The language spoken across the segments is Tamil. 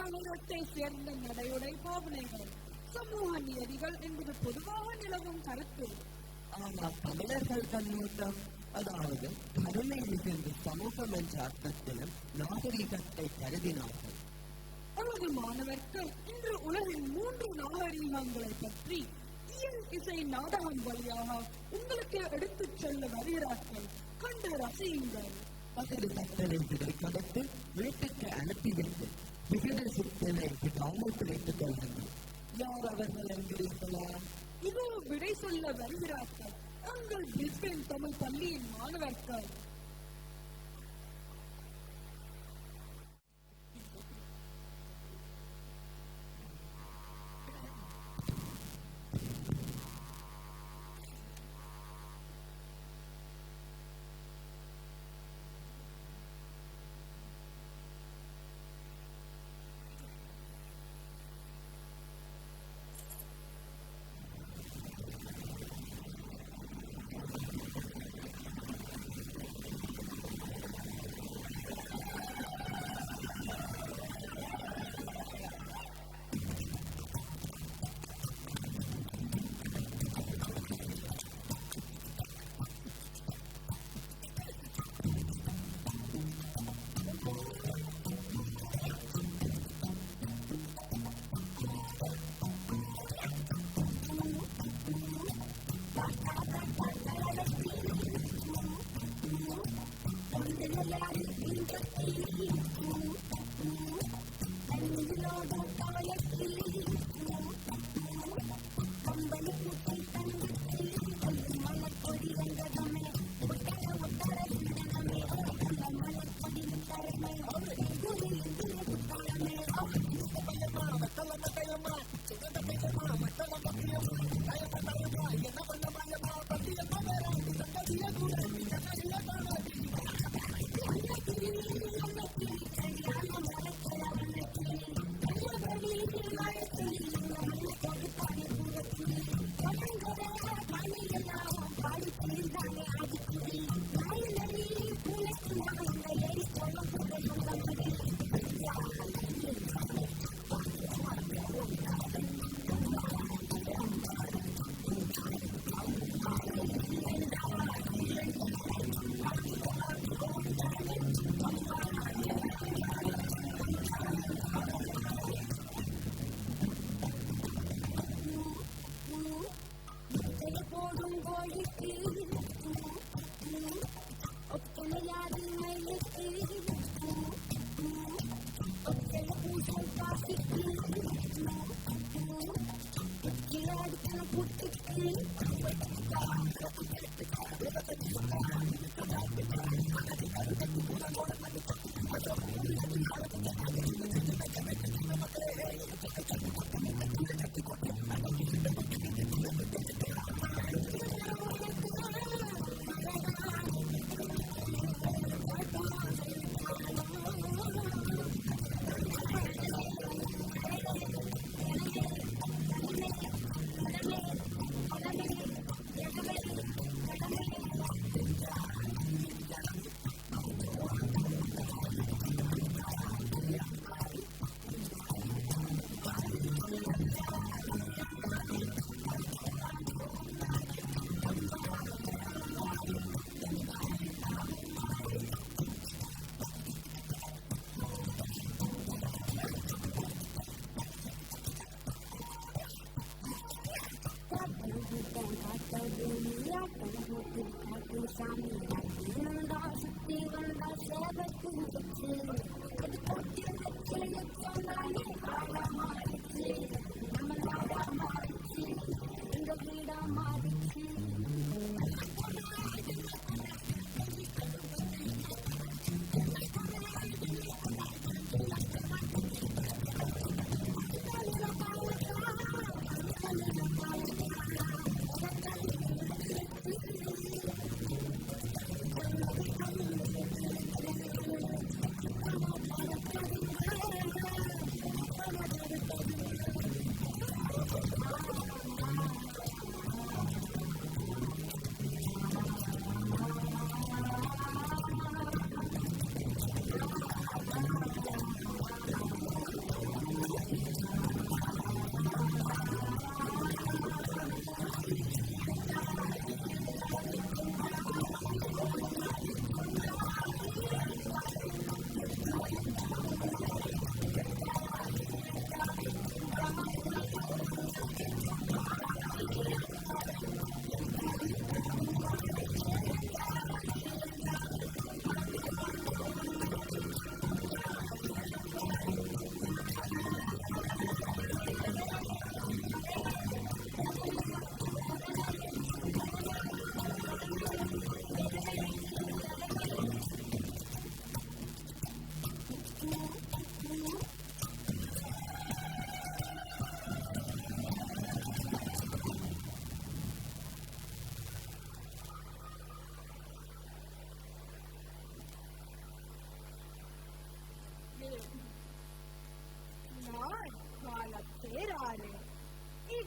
சமூகத்தை சேர்ந்த நடையுடை பாவனைகள், சமூக நியதிகள் என்பது பொதுவாக நிலவும் கருத்து. ஆனால் தமிழர்கள் கண்ணோட்டம், அதாவது கருணை மிகுந்த சமூகம் என்ற அர்த்தத்திலும் நாகரிகத்தை கருதினார்கள். நமது மாணவர்கள் இன்று உலகின் 3 நாகரிகங்களை பற்றி இயல் இசை நாடகம் வழியாக உங்களுக்கு எடுத்துச் செல்ல வருகிறார்கள். கண்டு ரசியுங்கள். பகது கட்டளை விடை கொடுத்து வீட்டுக்கு அனுப்பிவிட்டு விகட சித்தனை விடாமல் கிடைத்துக் கொள்ளுங்கள். யார் அவர்கள் என்கிறீர்களா? இதோ விடை சொல்ல வருகிறார்கள். எங்கள் பிரிஸ்பேன் தமிழ் பள்ளியின் மாணவர்கள்.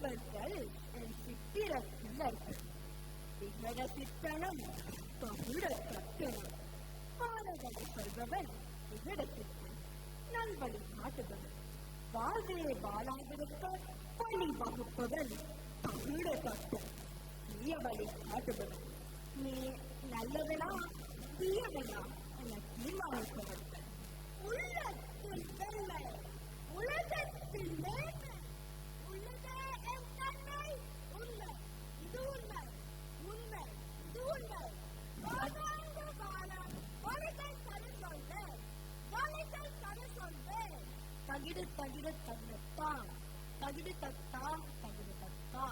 இவர்கள் என் சித்திர பிள்ளர்கள். விகட சித்தனம் பகுட கட்டணம். பாலவழி சொல்பவன் விகட சித்தன், நல்வழி காட்டுபவன். வாழ்வே வாழாதிருக்க பணி வகுப்பவன் பகுட கட்டன். தீய வழி காட்டுபவன். நீ நல்லவனா தீயவனா என தீர்மானிப்பவர்கள். உள்ளத்தில் வெள்ளை, உலகத்தில் மேன்மை. உள்ளதே என் தன்மை. உண்மை இது உண்மை, உண்மை இது உண்மை. வாழ்ந்த காலம் வழிகள் தர சொல்வேன், வழிகள் தர சொல்வேன். தகிடு தகிடு தன்னத்தான், தகிடு தத்தா தகிடு தத்தா.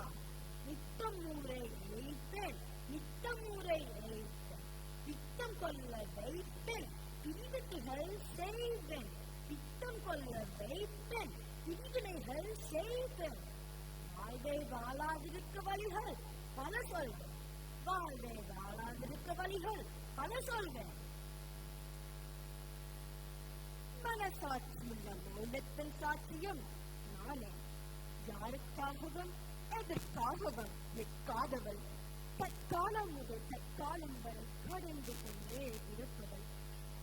நித்தம் ஊரை எழிப்பேன், நித்தம் ஊரை எழிப்பேன். பித்தம் கொள்ள வைப்பேன், பிரிவினைகள் செய்வேன். பித்தம் கொள்ள வைப்பேன், பிரிவினைகள் செய்வேன். வாழ்வை வாழாதிருக்க வழிகள் பல சொல்வேன், வாழ்வை வாழாதிருக்க வழிகள் பல சொல்வேன். மனசாட்சியுள்ள மௌனத்தின் சாட்சியம் நானே. யாருக்காகவும் எதற்காகவும் நிற்காதவள், தற்காலம் முதல் தற்காலம் வரை கடந்து கொண்டே இருப்பவள்.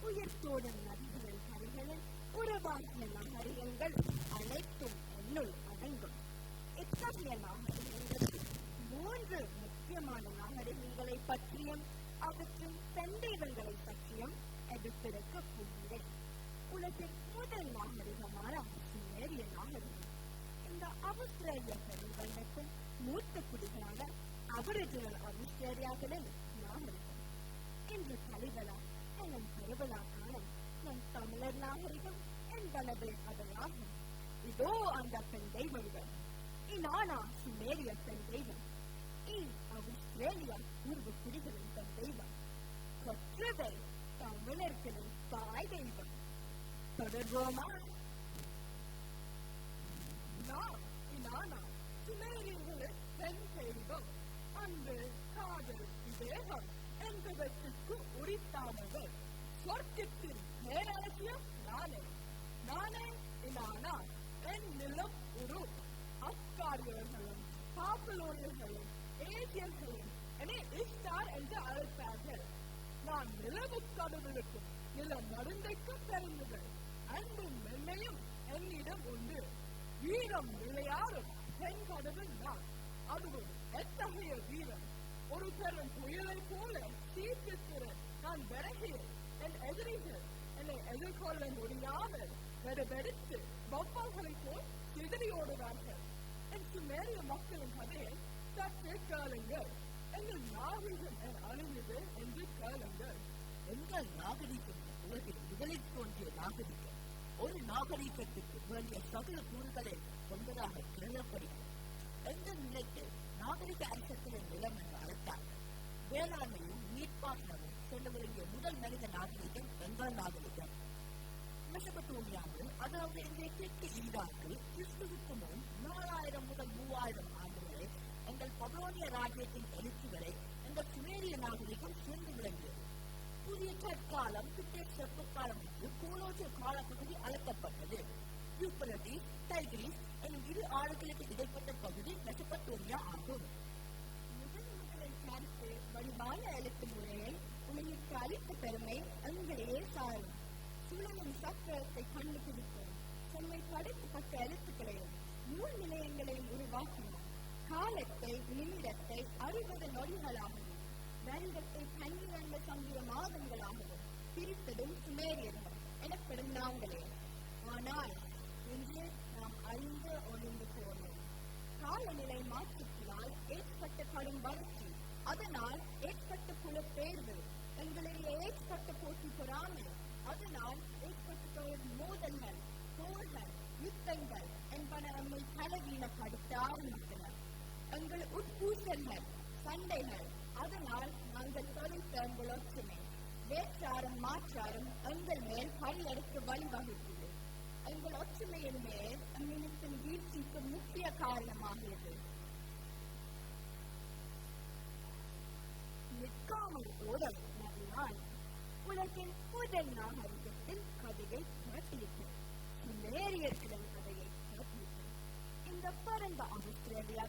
உயிர்த்தோடும் நதிகளின் கரைகளில் உறவாகிய நாகரிகங்கள் அனைத்தும் என்னுள் அடங்கும். இத்தகைய நாகரிகங்களில் 3 முக்கியமான நாகரிகங்களை பற்றியும் அவற்றின் பெண் தெய்வங்களை பற்றியும் எடுத்திருக்க போகிறேன். உலகின் முதல் நாகரிகமான சுமேரிய நாகரிகம். இந்த ஆஸ்திரேலிய பெருங்கண்டத்தின் மூத்த குடிகளான அபரிஜினல் ஆஸ்திரேலியாக்களின் நாகரிகம். இன்று கலிபலா எனும் பெருவிழா காலம் நம் தமிழர் நாகரிகம் என்பனது அதனாகும். இதோ அந்த பெண் தெய்வங்கள். இனானா சுமேரிய பெண் தெய்வம். ஆஸ்திரேலியா பூர்வ குடிகளின் பெண் தெய்வம். கொற்றவை தமிழர்களின் தாய் தெய்வம். தொடர்வோமா? சுமேரியர்களின் பெண் தெய்வம். அன்பு, காதல், விவேகம் என்பதற்கு உரித்தானவர். சொர்க்கத்தின் பேரரசியம் நானே. நானே இனானா. என் நிலம் உரு. அக்காரியர்களும் பாப்புலோரியர்களும் ஏசியர்களும் என்னை இஸ்டார் என்று அழைப்பார்கள். நான் நிலவு கடவுளுக்கும் நில மருந்தைக்கும் பிறந்தது. அன்பும் மென்மையும் என்னிடம் உண்டு. வீரம் விளையாடும் பெண் கடவுள் நான். அதுவும் எத்தகைய வீரம்! ஒரு பெரும் புயலை போல சீர்திருக்கிற நான் விறகிறேன். என் எதிரிகள் என்னை எதிர்கொள்ள முடியாமல் வெறுவெடுத்து வவ்வால்களை போல் சிதறியோடுவார்கள். என் சுமேரிய மக்களின் கதையை சற்று கேளுங்கள். எங்கள் நாகரிகம் என் அழிவுது என்று கேளுங்கள். எங்கள் நாகரிகம் உலகில் முதலில் தோன்றிய நாகரிகம். ஒரு நாகரிகத்துக்கு வேண்டிய சகல கூறுகளை கொண்டதாக கருதப்படுகிறது. எங்கள் நிலையில் நாகரிக அரசத்தின் நிலம் என்று அழைத்தார்கள். வேளாண்மையும் நீர்ப்பாசனமும் சென்று வருகிய முதல் மனித நாகரிகம் எங்கள் நாகரிகம். மெசபடோமியாவில், அதாவது இன்றைய தெற்கு ஈராக்கில் கிறிஸ்துவுக்கு முன் 4000 முதல் 3000 ஆண்டுகளை எங்கள் பபலோனிய ராஜ்யத்தின் எழுச்சி வரை எங்கள் சுமேரிய நாகரிகம் சேர்ந்து விளங்கியது. புதிய கற்காலம், பிட்டே செப்பு காலம் என்று கோலோச்சிய காலப்பகுதி அழைக்கப்பட்டது. யூப்ரட்டிஸ், டைகிரிஸ் என்னும் 2 ஆறுகளுக்கு இடைப்பட்ட பகுதி மெசபடோமியா ஆகும். முதலின் கருத்து வடிவான எழுத்து முறையை உலகிற்கு அளித்த பெருமை எங்களையே சாரும். சுழலும் சக்கரத்தை கண்டுபிடித்தோம். செம்மை படைக்கப்பட்ட எழுத்துக்களையும் நூல் நிலையங்களையும் உருவாக்கினோம். காலத்தை, நிமிடத்தை 60 நொடிகளாகவும் வருடத்தை 12 சந்திர மாதங்களாகவும் பிரித்ததும் சுமேரியர்கள் எனப்படும் நாங்களே. ஆனால் இன்று நாம் அழிந்து ஒழிந்து போனோம். காலநிலை மாற்றத்தினால் ஏற்பட்ட கடும் வறட்சி, அதனால் ஏற்பட்ட புலப்பெயர்வு, எங்களிடையே ஏற்பட்ட போட்டி பொறாமை, அதனால் ஏற்பட்ட மோதல்கள், போர்கள், யுத்தங்கள் என்பன நம்மை பலவீனப்படுத்த ஆரம்பித்தன. எங்கள் உட்பூசல்கள், சண்டைகள், அதனால் நாங்கள் தொழில் எங்கள் ஒற்றுமை, வேற்றாரும் மாற்றாரும் எங்கள் மேல் பரியெடுக்க வழிவகுத்தது. எங்கள் ஒற்றுமையின் மேல் அம்மினத்தின் வீழ்ச்சிக்கு முக்கிய காரணமாகியது. நிற்காமல் ஓடல் நான் உலகின் முதல் நாகரிகத்தின் கதையை புரட்டிவிட்டேன். சுமேரியர்களின் கதையை புரட்டிவிட்டேன். இந்த பரந்த ஆஸ்திரேலியா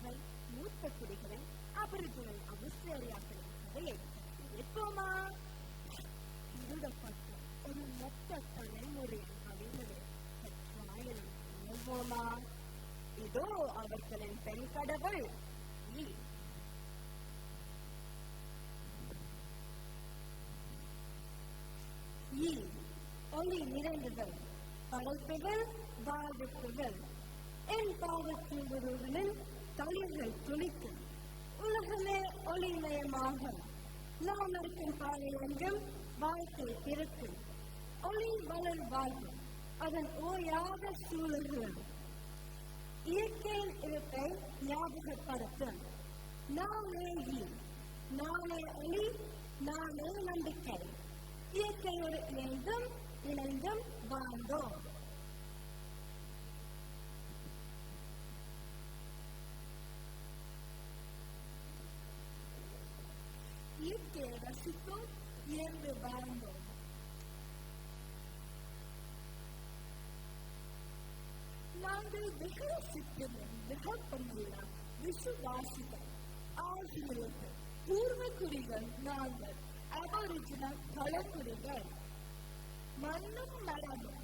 அவர்களின் பெண் கடவுள் ஈ. ஈ ஒளி நிறைந்தவள், படைப்புகள் வாழ்வுகள், என் பாவத்தீவுகளில் தளிர்கள் துளிக்கும், உலகமே ஒளிமயமாகும், நாம் இருக்கும் பாதையெங்கும் வாழ்க்கை பிறக்கும், ஒளி வளர் வாழ்வு அதன் ஓயாத சூழல்கள், இயற்கையின் இருப்பை ஞாபகப்படுத்தும், நானே ஈ, நானே ஒளி, நானே நம்பிக்கை, இயற்கையோடு இணைந்தும் வாழ்ந்தோம். இயற்கையை ரசித்தோம், இயந்து வாழ்ந்தோம். நாங்கள் விகசிக்கிறோம், விகப்பண்ணுள்ள விசுவாசிகள் ஆகியோருக்கு பூர்வக்குடிகள் நாங்கள் அபரிஜினல் பழங்குடிகள். மண்ணும் மரமும்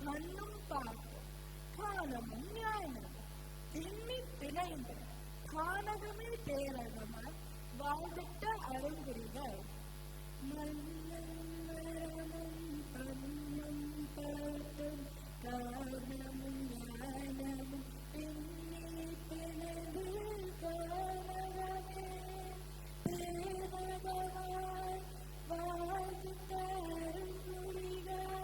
மண்ணும் பார்ப்போம், காலமும் ஞானம் திண்ணி பிணைந்து கானகமே பேரகமாய் வாழ்விட்ட அருங்குடிகள். மண்ணும் மரமும் பண்ணும் பார்ப்போம், காரணமும் ஞானமும் திண்ணி பிணைந்து கானகமே பேரகமாய் வாழ்விட்ட அருங்குடிகள்.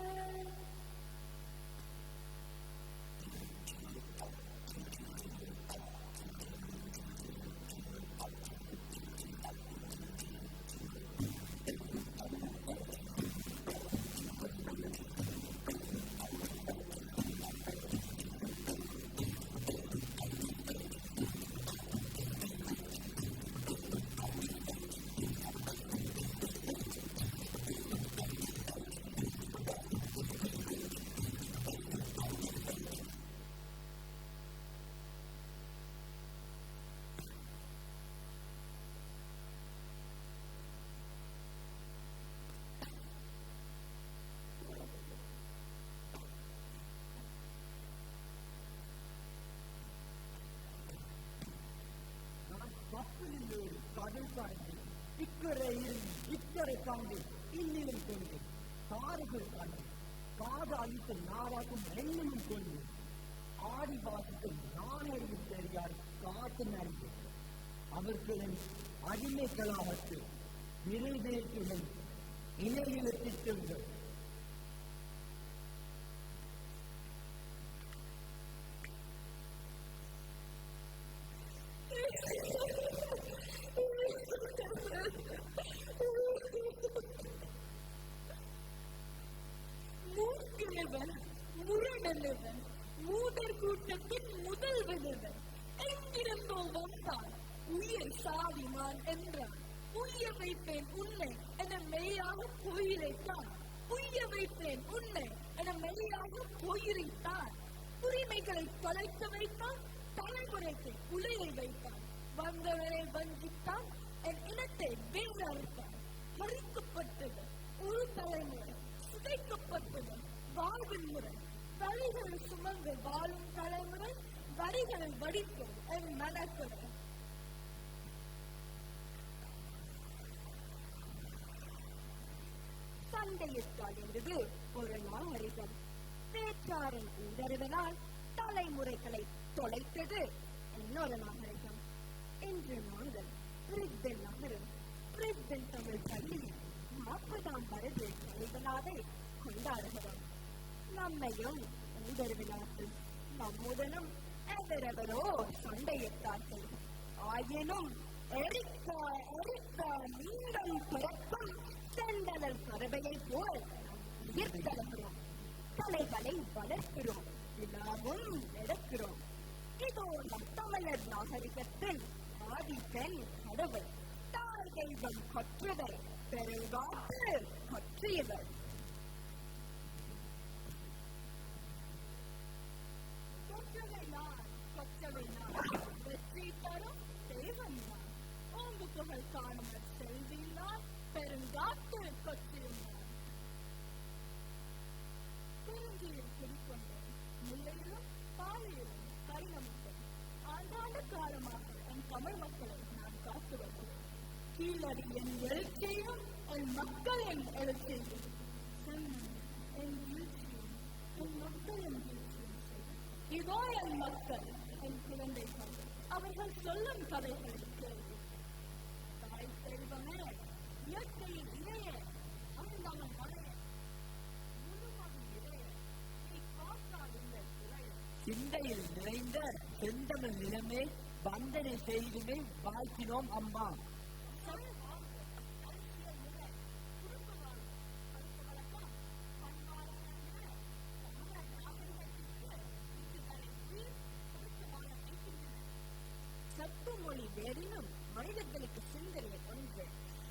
கப்பலில் கடல் காண்பேன், இக்கரை இருந்து இக்கரை காண்பேன், இன்னிலும் கொண்டேன், காடுகள் காண்பேன், காது அழித்து நாவாக்கும் எண்ணமும் கொண்டேன், ஆடி வாசிக்கும் நாணயம் தெரியார் காத்து நடித்தேன், அவர்களின் அடிமை கலாமத்து நிறைவேற்றுடன் இணையில திட்டங்கள். முரணவன், மூதர் கூட்டத்தின் முதல்வனவன், எங்கிருந்தோ வந்தான், உயிர் சாதிமான் என்றான், உய்ய வைப்பேன் உன்னை என மெய்யாக போயிரைத்தான், உய்ய வைப்பேன் உன்னை என மெய்யாக போயிரைத்தான், உரிமைகளை தொலைக்க வைத்தான், தலைமுறைக்கு உலையை வைத்தான், வந்தவரை வஞ்சித்தான், என் இனத்தை வேறறுத்தான், மறிக்கப்பட்டது ஒரு தலைமுறை, சிதைக்கப்பட்டது வாழ்வின் முறை, வழிகளை சுமந்து வாழும் தலைமுறை, வரிகளை வடிக்கும் என் மனக்குறை. சண்டையிட்டால் என்பது ஒரு நாகரிகம், பேச்சாரின் உதரவினால் தலைமுறைகளை தொலைத்தது இன்னொரு நாகரிகம். இன்று நாங்கள் பிரிஸ்பென் நகரம், பிரிஸ்பென் தமிழ் பள்ளியில் 40ஆம் வருட கலைவிழாவை கொண்டாடுகிறோம். நம்மையும் உதரவிழாக்கள் நம்முடனும் எவரெவரோ சண்டையிட்டார்கள். ஆயினும் எரிக்கா எரிக்கா நீளம் பிறக்கும் செந்தழல் பறவையை போல் உயிர்த்தழுகிறோம், தலைகளை வளர்க்கிறோம், விழாவும் எடுக்கிறோம். இதோ நம் தமிழர் நாகரிகத்தின் ஆதி பெண் கடவுள், தாய் தெய்வம் கற்றவர், பெருங்காற்று கற்றியவர். வெற்றி தரும் தெய்வம் நான், ஓங்கு புகழ் காணுமற் செல்வினார், பெருங்காற்று கொற்றியுள்ளார். குறிஞ்சியில் குடிக்கொண்டேன், முல்லையிலும் பாலையிலும் கை நமிட்டேன், ஆண்டா கீழடி என் எழுத்தையும் என் மக்களின் எழுத்தையும் சொன்னேன். என் வீழ்ச்சியும் என் மக்களின் வீழ்ச்சியும் செய்தேன். இதோ என் மக்கள், என் குழந்தைகள், அவர்கள் சொல்லும் கதைகளை கேள்வி. தாய் செல்வமே, இயற்கையின் இடையே அந்தவன் மழைய முழுவதும் இடையே நீ காத்தால் இல்லை இறைய. சிந்தையில் நிறைந்த செந்தமிழ் நிலமே வந்தனை செய்துமே வாழ்த்தினோம் அம்மா. சத்துமொழி வேறினும் மனிதர்களுக்கு சிந்தனை ஒன்று.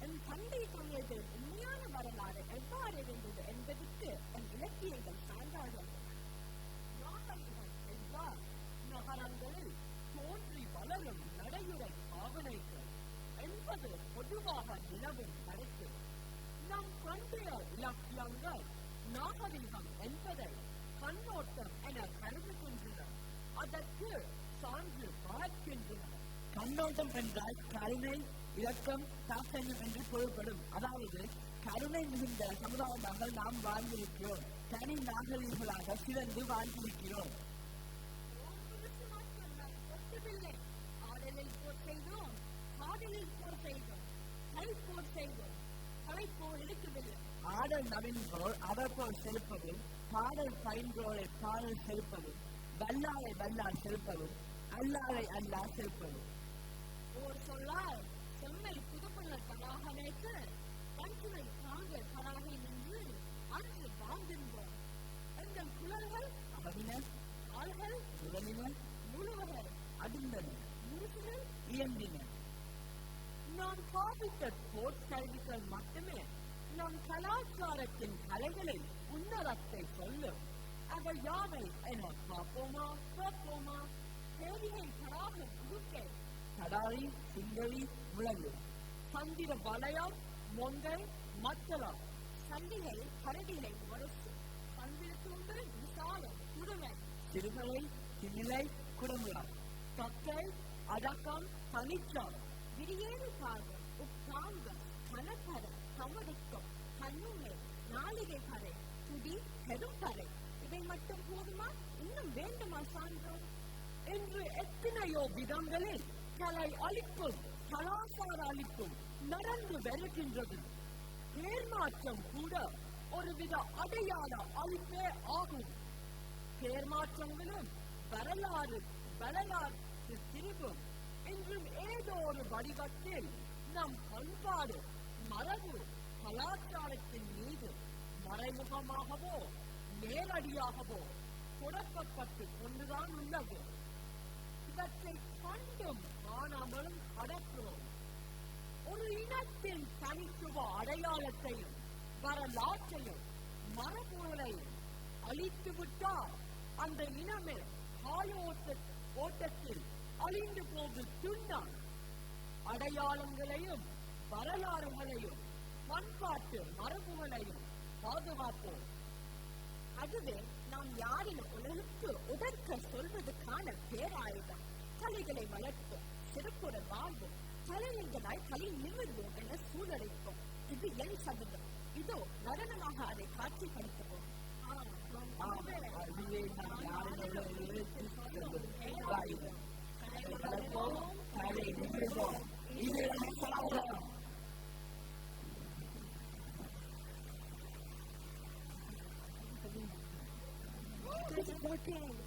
என் தந்தை சமயத்தில் உண்மையான வரலாறு எவ்வாறு இருந்தது என்பதற்கு என் இலக்கியங்கள் சான்றாக நகரங்களில் தோன்றி வளரும் நடைமுறை பாவனைகள் என்பது பொதுவாக நிலவும் கருத்து. நம் பண்டைய இலக்கியங்கள் நாகரிகம் என்பதை கண்ணோட்டம் என கருதுகின்றன. அதற்கு சான்று பார்க்கின்றன. கண்ணோட்டம் என்றால் கருணை, இரக்கம், தாக்கண்யம் என்று பொருள்படும். அதாவது கருணை மிகுந்த சமுதாயமாக நாம் வாழ்ந்திருக்கிறோம். தனி நாகரிகங்களாக சிறந்து வாழ்ந்திருக்கிறோம். ஆடலில் போர் செய்தோம், காதலில் போர் செய்தோம், போர் செய்தோம், போர் இருக்கவில்லை. ஆடல் நவீன்கோள் அவர் போல் செலுப்பதும், பாடல் பயின்றோரை பாடல் செலுப்பதும், வல்லாரை வல்லார் செலுப்பதும், அல்லாரை அல்லார் செலுப்பதும். ஓர் சொல்லால் செம்மை புதுப்புள்ள தராக நேற்று பஞ்சுமை தாங்க தராகி நின்று அன்று வாழ்ந்திருந்தோம். எங்கள் குழல்கள் அவனினர், ஆள்கள் உடலினர், முழுவர்கள் அடுந்தனர், முழுசுகள் இயம்பினர். நாம் பாவித்த போர்க்கருவிகள் மட்டுமே நம் கலாச்சாரத்தின் கலைகளில் உன்னதத்தை சொல்லும். அவை யாவை என பார்ப்போமா? தேவிகை தராக குறுக்கே கடாரி, சிங்கரி, முழங்கு, சந்திர வளையம், மொங்கை, மத்தளம், சண்டிகை கரடிகை முரசு, சந்திர தூண்டு விசாலம் குடுமை, திருமலை, திமிலை, குடமுழம், தக்கை, அடக்கம், தனிச்சம், விடியேறு பாகம், உட்காங்கம், கனப்பறை, கமடுக்கம், கண்ணுமை, நாளிகை கரை, துடி, பெரும்பறை. இதை மட்டும் போதுமா? இன்னும் வேண்டுமா சான்றோம்? என்று எத்தனையோ விதங்களில் கலை அளிப்பும் கலாச்சார அளிப்பும் நடந்து வருகின்றது. பேர்மாற்றம் கூட ஒருவித அடையாள அளிப்பே ஆகும். பேர்மாற்றங்களும் வரலாறு திரிவும் என்றும் ஏதோ ஒரு வடிவத்தில் நம் பண்பாடு, மரபு, கலாச்சாரத்தின் மீது மறைமுகமாகவோ நேரடியாகவோ கொடுக்கப்பட்டு கொண்டுதான் உள்ளது. இவற்றை கண்டும் காணாமலும் அடக்கிறோம். ஒரு இனத்தின் தனித்துவ அடையாளத்தையும் வரலாற்றையும் மரபுகளையும் அழித்துவிட்டால் அந்த இனமே ஓட்டத்தில் அழிந்து போது துண்டான். அடையாளங்களையும் வரலாறுகளையும் பண்பாட்டு மரபுகளையும் பாதுகாப்போம். அதுவே நாம் யாரின் உலகுக்கு உதற்க சொல்வதற்கான பேராயுதம். கலைகளை வளர்ப்போம், சிறப்புற வாழ்வோம், கலைஞர்களாய் கலை நிமிர்வோம் என சூழலைப்போம். இது என் சபதம். இதோ நடனமாக அதை காட்சிப்படுத்துவோம். working.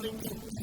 Thank you.